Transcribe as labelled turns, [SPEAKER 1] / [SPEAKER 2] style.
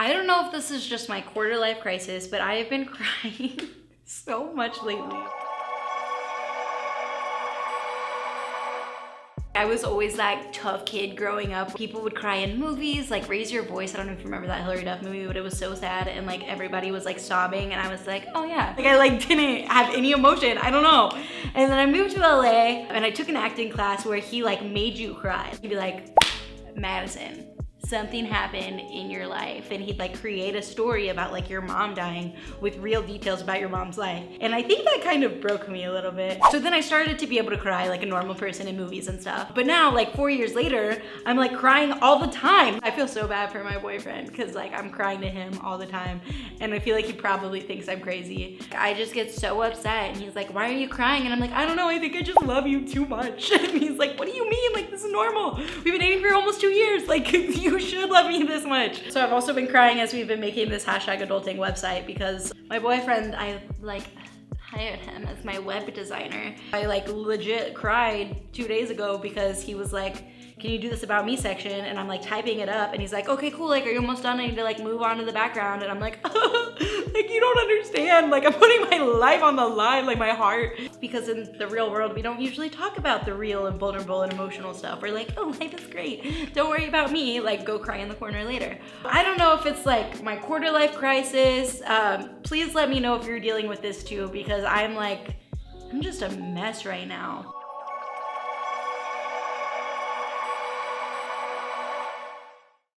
[SPEAKER 1] I don't know if this is just my quarter life crisis, but I have been crying so much lately. I was always that tough kid growing up. People would cry in movies, like Raise Your Voice. I don't know if you remember that Hilary Duff movie, but it was so sad and like everybody was like sobbing and I was like, oh yeah. Like I like didn't have any emotion, I don't know. And then I moved to LA and I took an acting class where he like made you cry. He'd be like, Madison, something happened in your life, and he'd like create a story about like your mom dying with real details about your mom's life. And I think that kind of broke me a little bit. So then I started to be able to cry like a normal person in movies and stuff. But now, like 4 years later, I'm like crying all the time. I feel so bad for my boyfriend because like I'm crying to him all the time. And I feel like he probably thinks I'm crazy. I just get so upset and he's like, why are you crying? And I'm like, I don't know, I think I just love you too much. And he's like, what do you mean? Like, this is normal. We've been dating for almost 2 years. Like, you should love me this much. So I've also been crying as we've been making this #adulting website because my boyfriend, I like hired him as my web designer. I like legit cried 2 days ago because he was like, can you do this about me section? And I'm like typing it up and he's like, okay, cool, like are you almost done? I need to like move on to the background. And I'm like, like you don't understand. Like I'm putting my life on the line, like my heart. Because in the real world, we don't usually talk about the real and vulnerable and emotional stuff. We're like, oh, life is great. Don't worry about me. Like go cry in the corner later. I don't know if it's like my quarter life crisis. Please let me know if you're dealing with this too, because I'm just a mess right now.